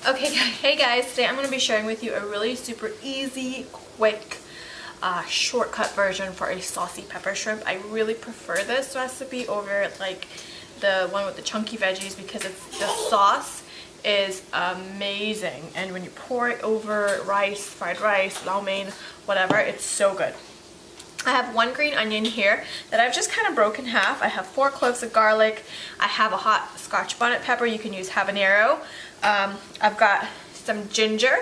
Okay, hey guys, today I'm going to be sharing with you a really super easy, quick, shortcut version for a saucy pepper shrimp. I really prefer this recipe over like the one with the chunky veggies because the sauce is amazing, and when you pour it over rice, fried rice, lo mein, whatever, it's so good. I have 1 green onion here that I've just kind of broken in half. I have 4 cloves of garlic. I have a hot Scotch bonnet pepper. You can use habanero. I've got some ginger.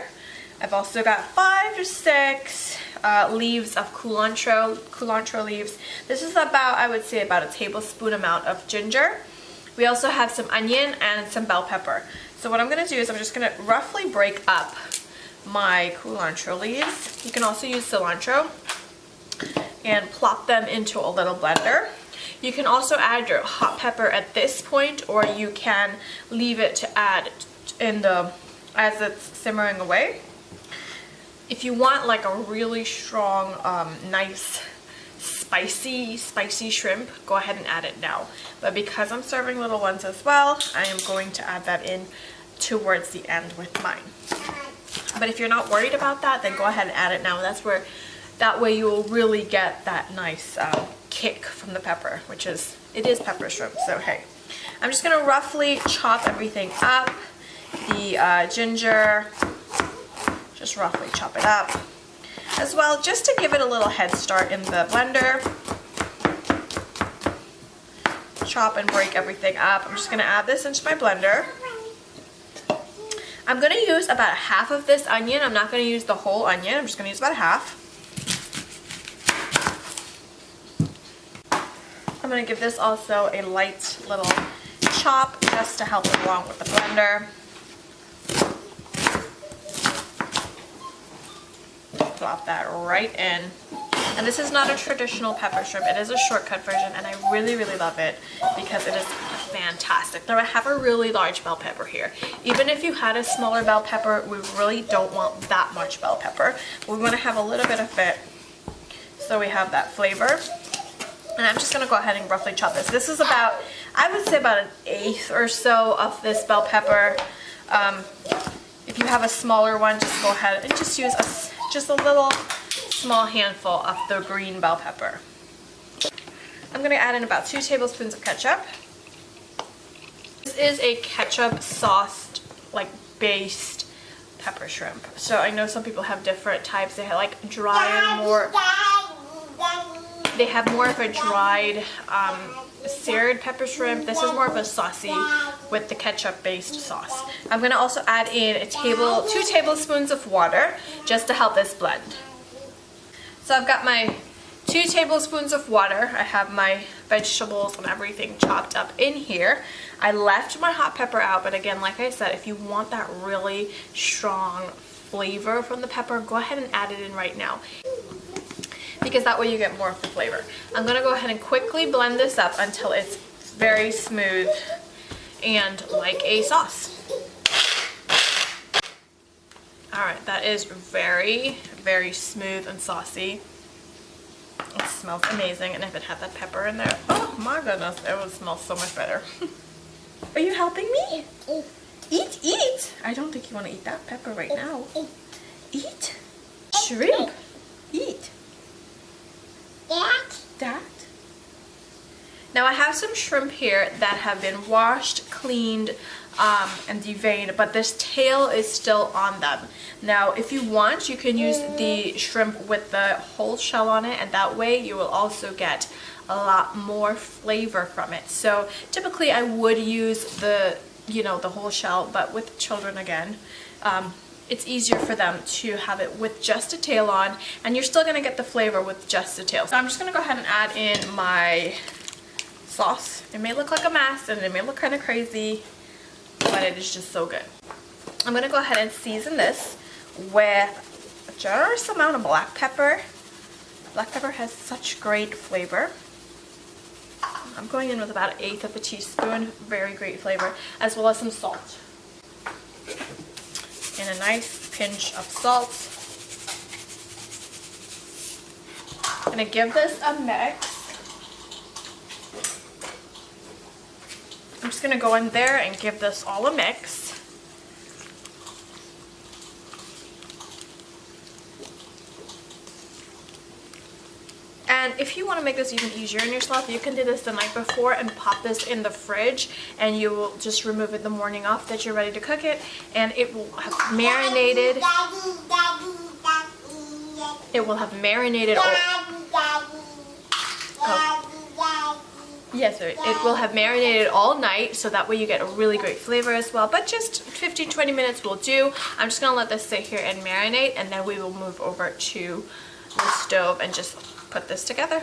I've also got 5 to 6 leaves of culantro leaves. This is about, I would say, about a tablespoon amount of ginger. We also have some onion and some bell pepper. So what I'm going to do is I'm just going to roughly break up my culantro leaves. You can also use cilantro, and plop them into a little blender. You can also add your hot pepper at this point, or you can leave it to add in the as it's simmering away. If you want like a really strong, nice, spicy shrimp, go ahead and add it now. But because I'm serving little ones as well, I am going to add that in towards the end with mine. But if you're not worried about that, then go ahead and add it now. That way you will really get that nice kick from the pepper, it is pepper shrimp, so hey. I'm just going to roughly chop everything up. The ginger, just roughly chop it up as well, just to give it a little head start in the blender. Chop and break everything up. I'm just going to add this into my blender. I'm going to use about half of this onion. I'm not going to use the whole onion. I'm just going to use about half. I'm going to give this also a light little chop just to help it along with the blender. Plop that right in. And this is not a traditional pepper shrimp. It is a shortcut version, and I really love it because it is fantastic. Now I have a really large bell pepper here. Even if you had a smaller bell pepper, we really don't want that much bell pepper. We want to have a little bit of it so we have that flavor. And I'm just going to go ahead and roughly chop this. This is about, I would say about 1/8 or so of this bell pepper. If you have a smaller one, just go ahead and just use just a little small handful of the green bell pepper. I'm going to add in about 2 tablespoons of ketchup. This is a ketchup sauced, like based pepper shrimp. So I know some people have different types. They have like dried more. They have more of a dried, seared pepper shrimp. This is more of a saucy with the ketchup-based sauce. I'm going to also add in 2 tablespoons of water just to help this blend. So I've got my 2 tablespoons of water. I have my vegetables and everything chopped up in here. I left my hot pepper out, but again, like I said, if you want that really strong flavor from the pepper, go ahead and add it in right now, because that way you get more of the flavor. I'm going to go ahead and quickly blend this up until it's very smooth and like a sauce. Alright, that is very smooth and saucy. It smells amazing, and if it had that pepper in there, oh my goodness, it would smell so much better. Are you helping me? Eat! I don't think you want to eat that pepper right now. Eat? Shrimp? Eat. That. Now I have some shrimp here that have been washed, cleaned, and deveined, but this tail is still on them. Now if you want, you can use the shrimp with the whole shell on it, and that way you will also get a lot more flavor from it. So typically I would use the whole shell, but with children again, it's easier for them to have it with just a tail on, and you're still going to get the flavor with just a tail. So I'm just going to go ahead and add in my sauce. It may look like a mess and it may look kind of crazy, but it is just so good. I'm going to go ahead and season this with a generous amount of black pepper. Black pepper has such great flavor. I'm going in with about 1/8 of a teaspoon, very great flavor, as well as some salt. And a nice pinch of salt. I'm going to give this a mix. I'm just going to go in there and give this all a mix. if you want to make this even easier in your sloth, you can do this the night before and pop this in the fridge, and you will just remove it the morning off that you're ready to cook it, and it will have marinated. It will have marinated. Yes, it will have marinated all night, so that way you get a really great flavor as well. But just 15-20 minutes will do. I'm just gonna let this sit here and marinate, and then we will move over to the stove and just put this together.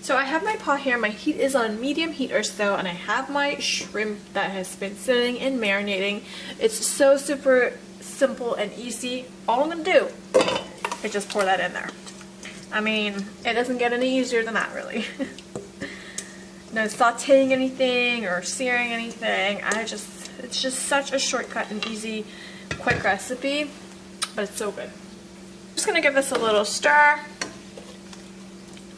So I have my pot here. My heat is on medium heat or so, and I have my shrimp that has been sitting and marinating. It's so super simple and easy. All I'm gonna do is just pour that in there. I mean, it doesn't get any easier than that, really. No sauteing anything or searing anything. It's just such a shortcut and easy, quick recipe, but it's so good. I'm just gonna give this a little stir.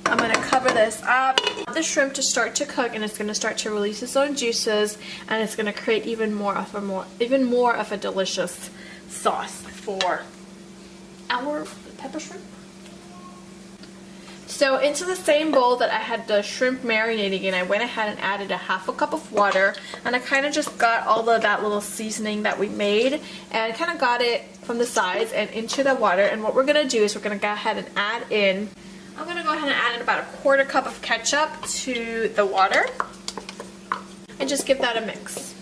I'm gonna cover this up. The shrimp to start to cook, and it's gonna start to release its own juices, and it's gonna create even more of a delicious sauce for our pepper shrimp. So into the same bowl that I had the shrimp marinating in, I went ahead and added a half a cup of water, and I kind of just got all of that little seasoning that we made and kind of got it from the sides and into the water. And what we're going to do is we're going to go ahead and add in, I'm going to go ahead and add in about a quarter cup of ketchup to the water and just give that a mix.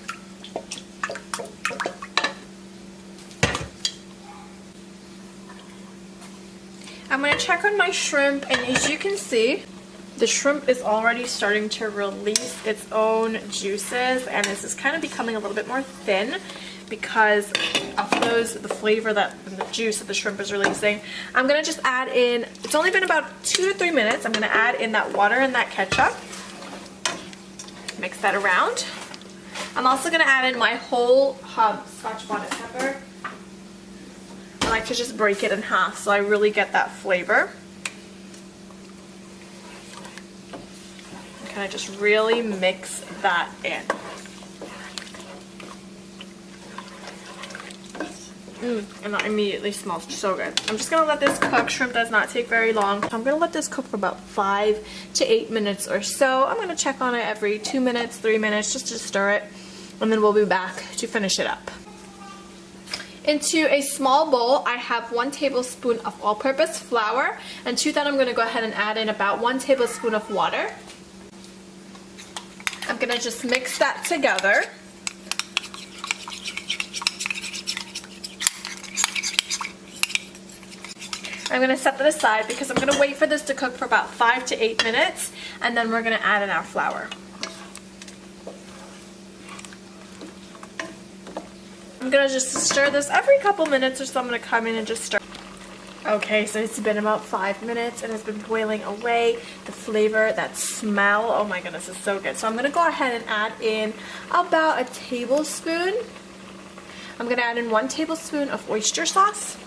I'm going to check on my shrimp, and as you can see, the shrimp is already starting to release its own juices, and this is kind of becoming a little bit more thin because of the flavor and the juice that the shrimp is releasing. I'm going to just add in, it's only been about 2 to 3 minutes, I'm going to add in that water and that ketchup. Mix that around. I'm also going to add in my whole Scotch bonnet pepper. I like to just break it in half so I really get that flavor. Kind of just really mix that in. And that immediately smells so good. I'm just going to let this cook. Shrimp does not take very long. I'm going to let this cook for about 5 to 8 minutes or so. I'm going to check on it every 2 minutes, 3 minutes just to stir it. And then we'll be back to finish it up. Into a small bowl, I have 1 tablespoon of all-purpose flour, and to that I'm going to go ahead and add in about 1 tablespoon of water. I'm going to just mix that together. I'm going to set that aside because I'm going to wait for this to cook for about 5 to 8 minutes, and then we're going to add in our flour. I'm going to just stir this every couple minutes or so. I'm going to come in and just stir. Okay, so it's been about 5 minutes and it's been boiling away. The flavor, that smell, oh my goodness, it's so good. So I'm going to go ahead and add in about a tablespoon. I'm going to add in 1 tablespoon of oyster sauce.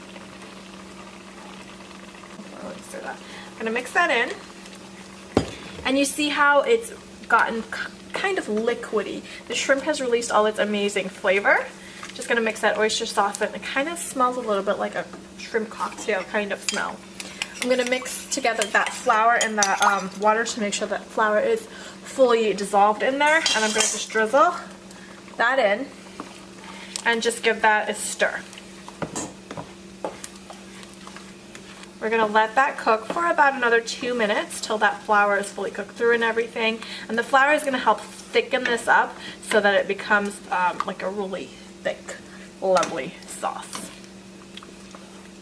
I'm going to mix that in. And you see how it's gotten kind of liquidy. The shrimp has released all its amazing flavor. Just going to mix that oyster sauce in. It kind of smells a little bit like a shrimp cocktail kind of smell. I'm going to mix together that flour and that water to make sure that flour is fully dissolved in there. And I'm going to just drizzle that in and just give that a stir. We're going to let that cook for about another 2 minutes till that flour is fully cooked through and everything. And the flour is going to help thicken this up so that it becomes like a really thick, lovely sauce.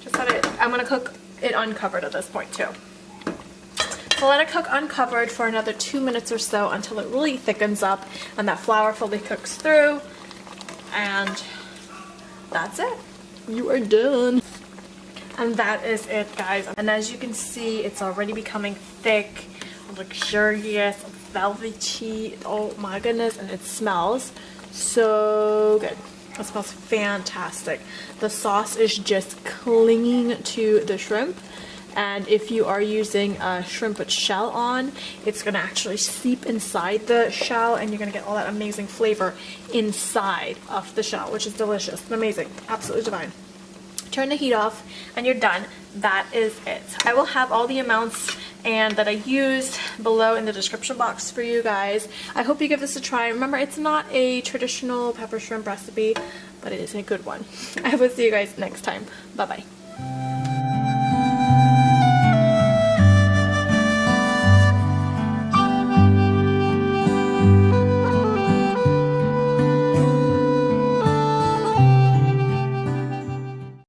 Just let it, I'm going to cook it uncovered at this point too. So let it cook uncovered for another 2 minutes or so until it really thickens up and that flour fully cooks through. And that's it. You are done. And that is it, guys. And as you can see, it's already becoming thick, luxurious, velvety. Oh my goodness, and it smells so good. It smells fantastic. The sauce is just clinging to the shrimp. And if you are using a shrimp with shell on, it's going to actually seep inside the shell and you're going to get all that amazing flavor inside of the shell, which is delicious and amazing. Absolutely divine. turn the heat off, and you're done. That is it. I will have all the amounts and that I used below in the description box for you guys. I hope you give this a try. Remember, it's not a traditional pepper shrimp recipe, but it is a good one. I will see you guys next time. Bye bye.